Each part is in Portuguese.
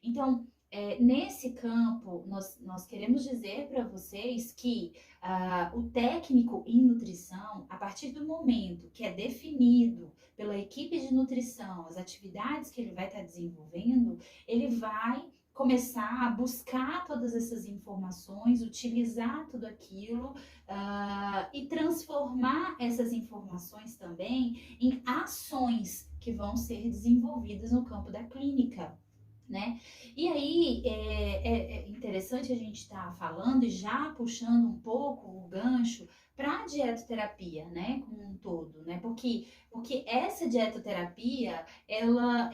Então, nesse campo, nós queremos dizer para vocês que o técnico em nutrição, a partir do momento que é definido pela equipe de nutrição as atividades que ele vai estar desenvolvendo, ele vai começar a buscar todas essas informações, utilizar tudo aquilo e transformar essas informações também em ações que vão ser desenvolvidas no campo da clínica. Né? E aí é interessante a gente estar falando e já puxando um pouco o gancho para a dietoterapia, né, como um todo, né? Porque essa dietoterapia ela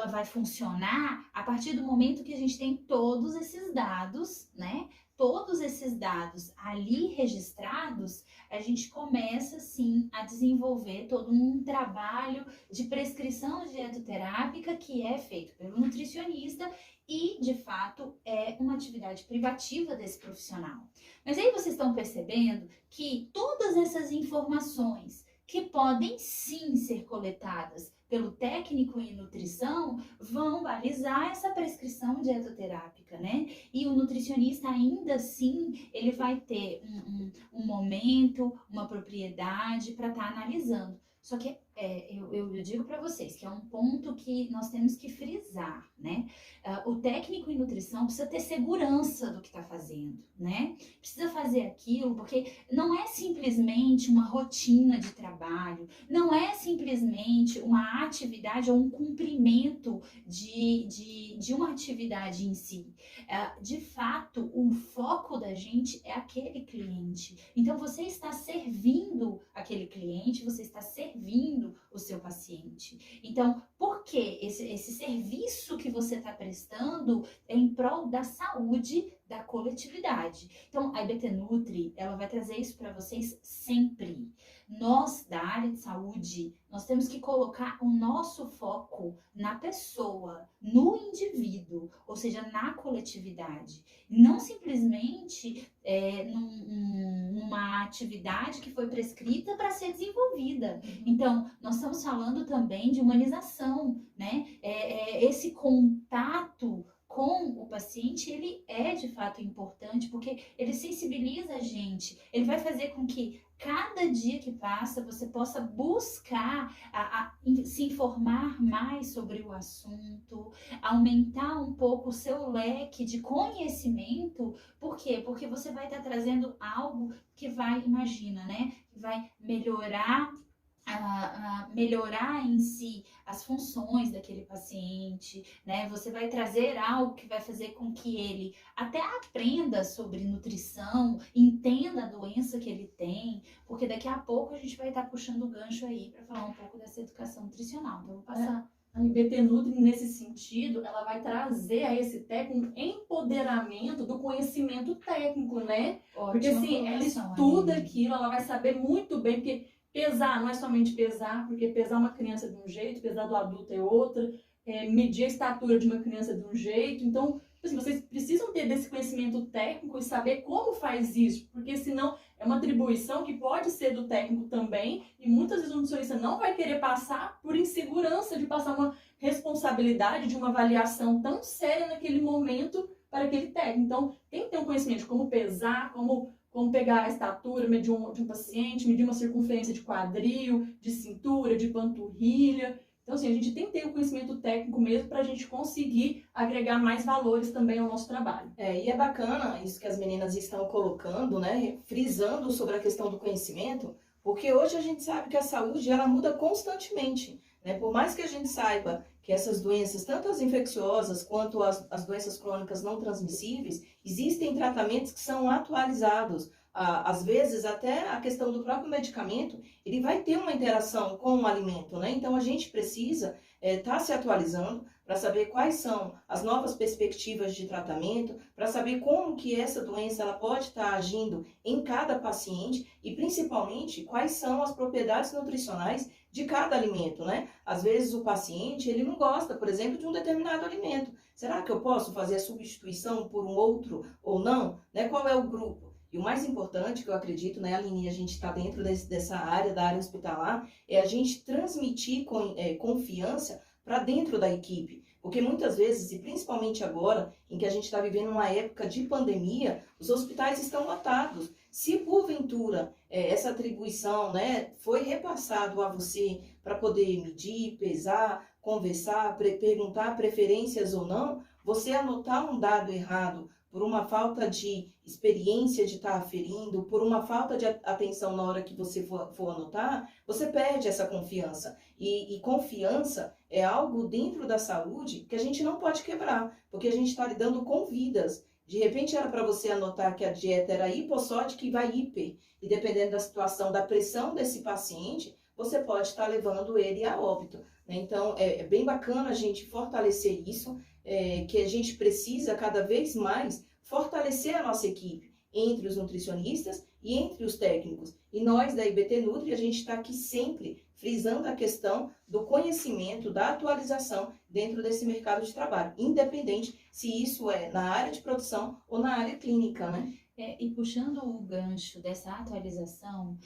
vai funcionar a partir do momento que a gente tem todos esses dados, né? Todos esses dados ali registrados, a gente começa sim a desenvolver todo um trabalho de prescrição dietoterápica que é feito pelo nutricionista e, de fato, é uma atividade privativa desse profissional. Mas aí vocês estão percebendo que todas essas informações que podem sim ser coletadas pelo técnico em nutrição vão balizar essa prescrição dietoterápica, né? E o nutricionista ainda assim, ele vai ter um momento, uma propriedade para estar analisando. Só que eu digo para vocês que é um ponto que nós temos que frisar, né? O técnico em nutrição precisa ter segurança do que está fazendo, né? Precisa fazer aquilo, porque não é simplesmente uma rotina de trabalho, não é simplesmente uma atividade ou um cumprimento de uma atividade em si. De fato, o foco da gente é aquele cliente. Então, você está servindo aquele cliente, você está servindo o seu paciente. Então, por que esse serviço que você está prestando é em prol da saúde da coletividade? Então, a IBT Nutri, ela vai trazer isso para vocês sempre. Nós, da área de saúde, nós temos que colocar o nosso foco na pessoa, no indivíduo, ou seja, na coletividade. Não simplesmente numa atividade que foi prescrita para ser desenvolvida. Então, nós estamos falando também de humanização, né? Esse contato com o paciente, ele é de fato importante, porque ele sensibiliza a gente, ele vai fazer com que cada dia que passa você possa buscar se informar mais sobre o assunto, aumentar um pouco o seu leque de conhecimento. Por quê? Porque você vai estar trazendo algo que vai, imagina, né? Que vai melhorar em si as funções daquele paciente, né? Você vai trazer algo que vai fazer com que ele até aprenda sobre nutrição, entenda a doença que ele tem, porque daqui a pouco a gente vai estar puxando o gancho aí para falar um pouco dessa educação nutricional. Então, eu vou passar. A IBT Nutri, nesse sentido, ela vai trazer a esse técnico empoderamento do conhecimento técnico, né? Ótima porque assim, ela estuda aquilo, ela vai saber muito bem, porque pesar não é somente pesar, porque pesar uma criança de um jeito, pesar do adulto é outra, medir a estatura de uma criança de um jeito. Então, assim, vocês precisam ter desse conhecimento técnico e saber como faz isso, porque senão é uma atribuição que pode ser do técnico também, e muitas vezes o nutricionista não vai querer passar por insegurança de passar uma responsabilidade de uma avaliação tão séria naquele momento para aquele técnico. Então, tem que ter um conhecimento de como pesar, como pegar a estatura de um paciente, medir uma circunferência de quadril, de cintura, de panturrilha. Então, assim, a gente tem que ter o conhecimento técnico mesmo para a gente conseguir agregar mais valores também ao nosso trabalho. E é bacana isso que as meninas estão colocando, né? Frisando sobre a questão do conhecimento, porque hoje a gente sabe que a saúde, ela muda constantemente, né? Por mais que a gente saiba que essas doenças, tanto as infecciosas quanto as doenças crônicas não transmissíveis, existem tratamentos que são atualizados. Às vezes, até a questão do próprio medicamento, ele vai ter uma interação com o alimento, né? Então, a gente precisa estar se atualizando para saber quais são as novas perspectivas de tratamento, para saber como que essa doença ela pode estar agindo em cada paciente e, principalmente, quais são as propriedades nutricionais de cada alimento, né? Às vezes, o paciente, ele não gosta, por exemplo, de um determinado alimento. Será que eu posso fazer a substituição por um outro ou não? Né? Qual é o grupo? E o mais importante que eu acredito, né, Aline, a gente está dentro dessa área, da área hospitalar, é a gente transmitir confiança para dentro da equipe. Porque muitas vezes, e principalmente agora, em que a gente está vivendo uma época de pandemia, os hospitais estão lotados. Se porventura essa atribuição, né, foi repassado a você para poder medir, pesar, conversar, perguntar preferências ou não, você anotar um dado errado por uma falta de experiência de estar aferindo, por uma falta de atenção na hora que você for anotar, você perde essa confiança. E confiança é algo dentro da saúde que a gente não pode quebrar, porque a gente está lidando com vidas. De repente era para você anotar que a dieta era hipossódica e vai hiper. E dependendo da situação, da pressão desse paciente, você pode estar levando ele a óbito. Né? Então, é bem bacana a gente fortalecer isso, que a gente precisa cada vez mais fortalecer a nossa equipe entre os nutricionistas e entre os técnicos. E nós da IBT Nutri, a gente está aqui sempre frisando a questão do conhecimento, da atualização dentro desse mercado de trabalho, independente se isso é na área de produção ou na área clínica, né? E puxando o gancho dessa atualização,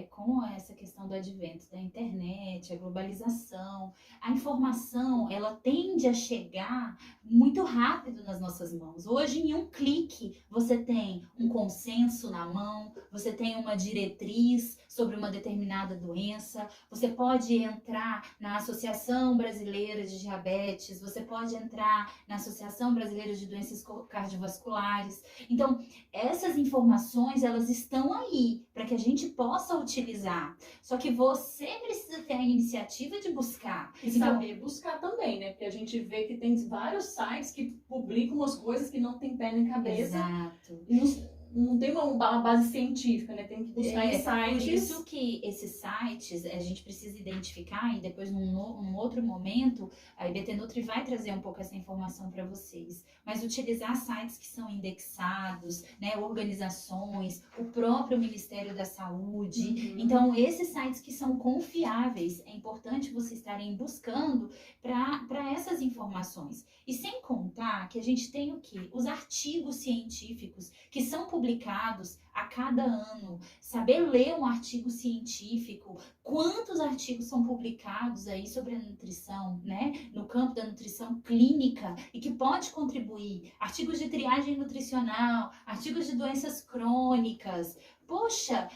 com essa questão do advento da internet, a globalização, a informação, ela tende a chegar muito rápido nas nossas mãos. Hoje, em um clique, você tem um consenso na mão, você tem uma diretriz sobre uma determinada doença, você pode entrar na Associação Brasileira de Diabetes, você pode entrar na Associação Brasileira de Doenças Cardiovasculares. Então, essas informações, elas estão aí para que a gente possa utilizar. Só que você precisa ter a iniciativa de buscar. E saber buscar também, né? Porque a gente vê que tem vários sites que publicam umas coisas que não tem pé nem cabeça. Exato. E não tem uma base científica, né? Tem que buscar em sites. Por isso que esses sites a gente precisa identificar, e depois num outro momento a IBT Nutri vai trazer um pouco essa informação para vocês. Mas utilizar sites que são indexados, né, organizações, o próprio Ministério da Saúde. Uhum. Então, esses sites que são confiáveis, é importante vocês estarem buscando para essas informações. E sem contar que a gente tem o quê? Os artigos científicos que são publicados a cada ano. Saber ler um artigo científico, quantos artigos são publicados aí sobre a nutrição, né? No campo da nutrição clínica e que pode contribuir. Artigos de triagem nutricional, artigos de doenças crônicas. Poxa,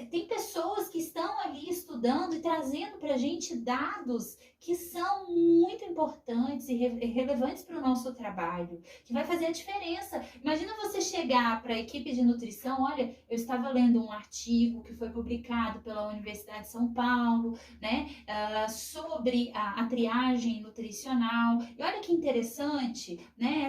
tem pessoas que estão ali estudando e trazendo para a gente dados que são muito importantes e relevantes para o nosso trabalho, que vai fazer a diferença. Imagina você chegar para a equipe de nutrição, olha, eu estava lendo um artigo que foi publicado pela Universidade de São Paulo, né, sobre a triagem nutricional. E olha que interessante, né,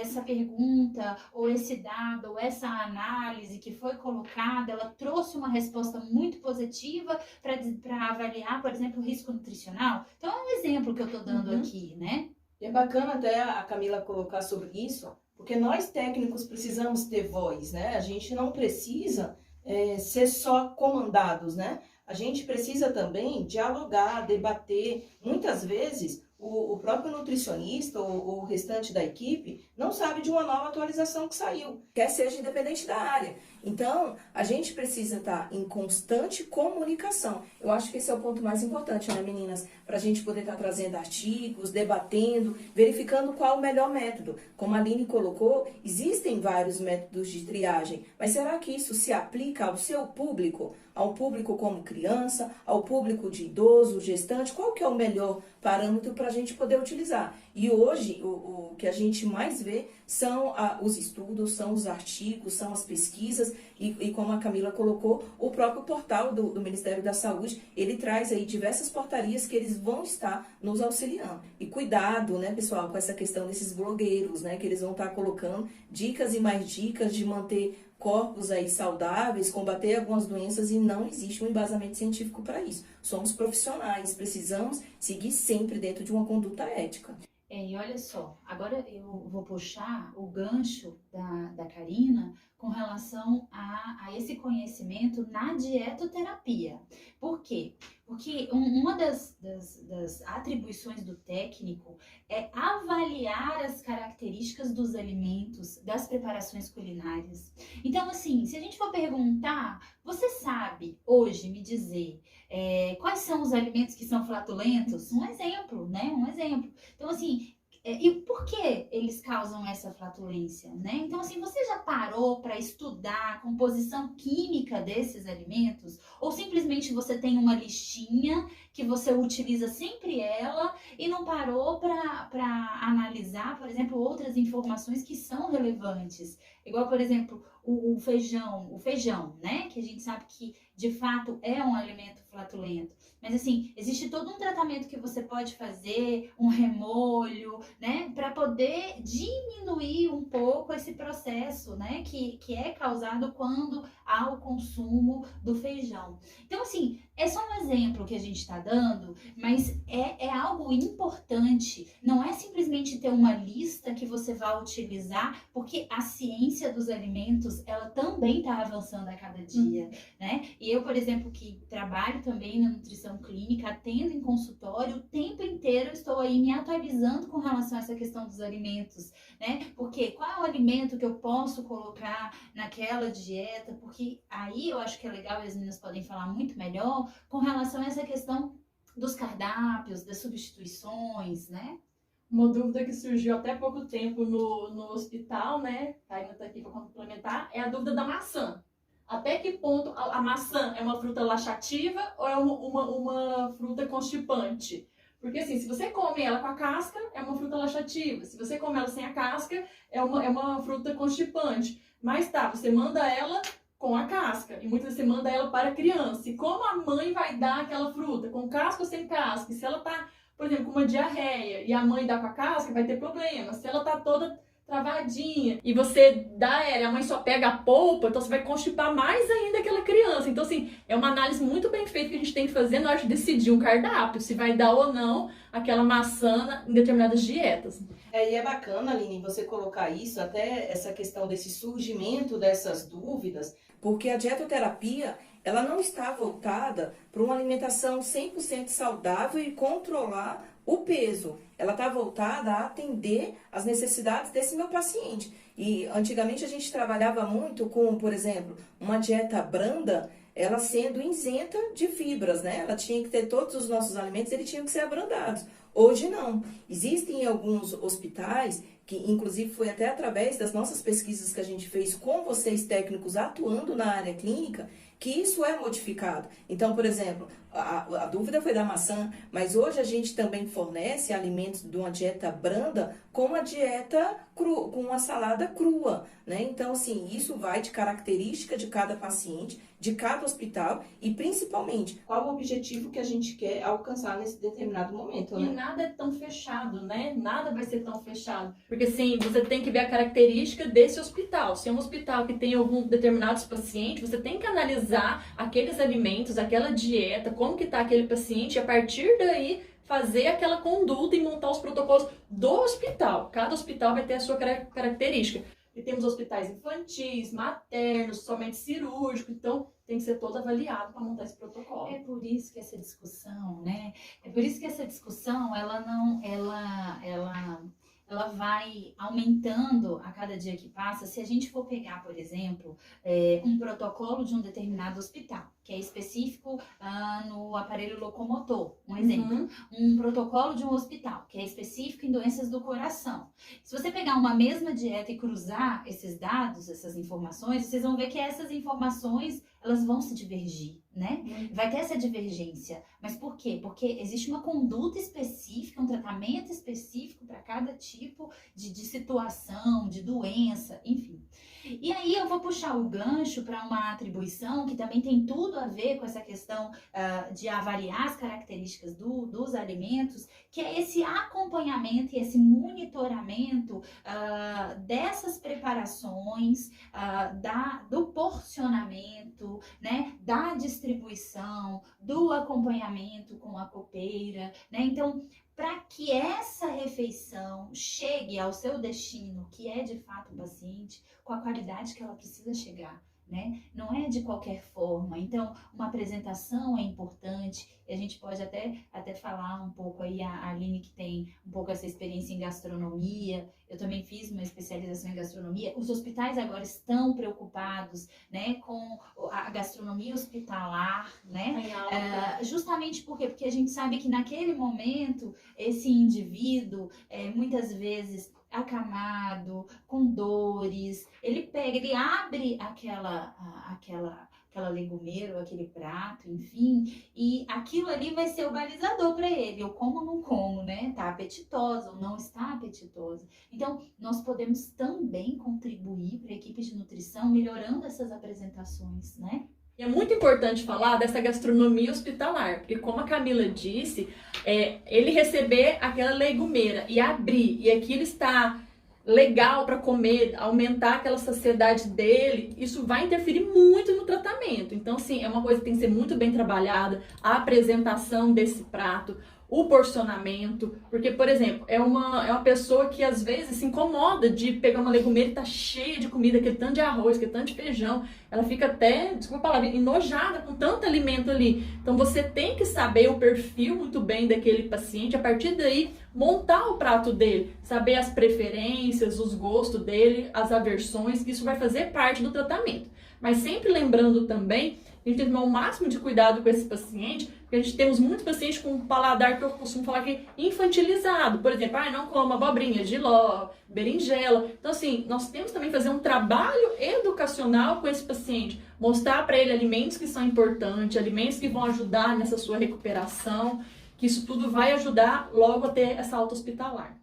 essa pergunta, ou esse dado, ou essa análise que foi colocada, ela trouxe uma resposta muito positiva para avaliar, por exemplo, o risco nutricional. Então, é um exemplo que eu estou dando aqui, né? E é bacana até a Camila colocar sobre isso, porque nós técnicos precisamos ter voz, né? A gente não precisa ser só comandados, né? A gente precisa também dialogar, debater. Muitas vezes, o próprio nutricionista ou o restante da equipe não sabe de uma nova atualização que saiu, quer seja independente da área. Então, a gente precisa estar em constante comunicação. Eu acho que esse é o ponto mais importante, né, meninas? Para a gente poder estar trazendo artigos, debatendo, verificando qual o melhor método. Como a Aline colocou, existem vários métodos de triagem, mas será que isso se aplica ao seu público? Ao público como criança, ao público de idoso, gestante? Qual que é o melhor parâmetro para a gente poder utilizar? E hoje, o que a gente mais vê são os estudos, são os artigos, são as pesquisas e como a Camila colocou, o próprio portal do Ministério da Saúde, ele traz aí diversas portarias que eles vão estar nos auxiliando. E cuidado, né, pessoal, com essa questão desses blogueiros, né, que eles vão estar colocando dicas e mais dicas de manter corpos aí saudáveis, combater algumas doenças e não existe um embasamento científico para isso. Somos profissionais, precisamos seguir sempre dentro de uma conduta ética. E olha só, agora eu vou puxar o gancho da Karina com relação a esse conhecimento na dietoterapia. Por quê? Porque uma das atribuições do técnico é avaliar as características dos alimentos, das preparações culinárias. Então, assim, se a gente for perguntar, você sabe hoje me dizer quais são os alimentos que são flatulentos? Um exemplo, né? Um exemplo. Então, assim, e por que eles causam essa flatulência, né? Então, assim, você já parou para estudar a composição química desses alimentos? Ou simplesmente você tem uma listinha que você utiliza sempre ela e não parou para analisar, por exemplo, outras informações que são relevantes? Igual, por exemplo, o feijão, né? Que a gente sabe que de fato é um alimento flatulento. Mas assim, existe todo um tratamento que você pode fazer, um remolho, né? Para poder diminuir um pouco esse processo, né? Que é causado quando há o consumo do feijão. Então, assim, é só um exemplo que a gente está dando, mas é algo importante. Não é simplesmente ter uma lista que você vai utilizar, porque a ciência dos alimentos, ela também está avançando a cada dia, né? E eu, por exemplo, que trabalho também na nutrição clínica, atendo em consultório, o tempo inteiro eu estou aí me atualizando com relação a essa questão dos alimentos, né? Porque qual é o alimento que eu posso colocar naquela dieta? Porque aí eu acho que é legal e as meninas podem falar muito melhor com relação a essa questão dos cardápios, das substituições, né? Uma dúvida que surgiu até pouco tempo no hospital, né? A Taina tá aqui para complementar, é a dúvida da maçã. Até que ponto a maçã é uma fruta laxativa ou é uma fruta constipante? Porque assim, se você come ela com a casca, é uma fruta laxativa. Se você come ela sem a casca, é uma fruta constipante. Mas tá, você manda ela com a casca. E muitas vezes você manda ela para a criança. E como a mãe vai dar aquela fruta? Com casca ou sem casca? E se ela tá, por exemplo, com uma diarreia e a mãe dá com a casca, vai ter problema. Se ela tá toda travadinha e você dá ela e a mãe só pega a polpa, então você vai constipar mais ainda aquela criança. Então, assim, é uma análise muito bem feita que a gente tem que fazer na hora de decidir um cardápio, se vai dar ou não aquela maçã em determinadas dietas. E é bacana, Aline, você colocar isso, até essa questão desse surgimento dessas dúvidas, porque a dietoterapia, ela não está voltada para uma alimentação 100% saudável e controlar o peso. Ela está voltada a atender as necessidades desse meu paciente. E antigamente a gente trabalhava muito com, por exemplo, uma dieta branda, ela sendo isenta de fibras, né? Ela tinha que ter todos os nossos alimentos, eles tinham que ser abrandados. Hoje não. Existem alguns hospitais que, inclusive, foi até através das nossas pesquisas que a gente fez com vocês técnicos atuando na área clínica, que isso é modificado. Então, por exemplo, a dúvida foi da maçã, mas hoje a gente também fornece alimentos de uma dieta branda com uma dieta com uma salada crua, né? Então, assim, isso vai de característica de cada paciente, de cada hospital e, principalmente, qual o objetivo que a gente quer alcançar nesse determinado momento, né? E nada é tão fechado, né? Nada vai ser tão fechado. Porque, sim, você tem que ver a característica desse hospital. Se é um hospital que tem alguns determinados pacientes, você tem que analisar aqueles alimentos, aquela dieta, como que está aquele paciente e, a partir daí, fazer aquela conduta e montar os protocolos do hospital. Cada hospital vai ter a sua característica. E temos hospitais infantis, maternos, somente cirúrgicos, então tem que ser todo avaliado para montar esse protocolo. É por isso que essa discussão, né? É por isso que essa discussão, ela vai aumentando a cada dia que passa. Se a gente for pegar, por exemplo, um protocolo de um determinado hospital, que é específico no aparelho locomotor, um exemplo. Um protocolo de um hospital, que é específico em doenças do coração. Se você pegar uma mesma dieta e cruzar esses dados, essas informações, vocês vão ver que essas informações, elas vão se divergir, né? Vai ter essa divergência. Mas por quê? Porque existe uma conduta específica, um tratamento específico para cada tipo de situação, de doença, enfim. E aí eu vou puxar o gancho para uma atribuição que também tem tudo a ver com essa questão de avaliar as características dos alimentos, que é esse acompanhamento e esse monitoramento dessas preparações, do porcionamento, né, da distribuição, do acompanhamento com a copeira, né? Então, para que essa refeição chegue ao seu destino, que é de fato o paciente, com a qualidade que ela precisa chegar, né? Não é de qualquer forma. Então, uma apresentação é importante, a gente pode até falar um pouco aí, a Aline que tem um pouco essa experiência em gastronomia, eu também fiz uma especialização em gastronomia. Os hospitais agora estão preocupados, né, com a gastronomia hospitalar, né? Justamente porque a gente sabe que naquele momento esse indivíduo muitas vezes acamado, com dores, ele abre aquela legumeira, aquele prato, enfim, e aquilo ali vai ser o balizador para ele, eu como ou não como, né? Tá apetitosa ou não está apetitosa. Então, nós podemos também contribuir para a equipe de nutrição, melhorando essas apresentações, né? E é muito importante falar dessa gastronomia hospitalar, porque como a Camila disse, ele receber aquela legumeira e abrir, e aquilo está legal para comer, aumentar aquela saciedade dele, isso vai interferir muito no tratamento. Então, assim, é uma coisa que tem que ser muito bem trabalhada, a apresentação desse prato, o porcionamento, porque, por exemplo, é uma pessoa que às vezes se incomoda de pegar uma legumeira e tá cheia de comida, aquele tanto de arroz, aquele tanto de feijão, ela fica até, desculpa a palavra, enojada com tanto alimento ali. Então você tem que saber o perfil muito bem daquele paciente, a partir daí montar o prato dele, saber as preferências, os gostos dele, as aversões, que isso vai fazer parte do tratamento. Mas sempre lembrando também, a gente tem que tomar o máximo de cuidado com esse paciente, porque a gente temos muitos pacientes com um paladar que eu costumo falar que é infantilizado. Por exemplo, não coma abobrinha, jiló, berinjela. Então, assim, nós temos também que fazer um trabalho educacional com esse paciente. Mostrar para ele alimentos que são importantes, alimentos que vão ajudar nessa sua recuperação, que isso tudo vai ajudar logo a ter essa alta hospitalar.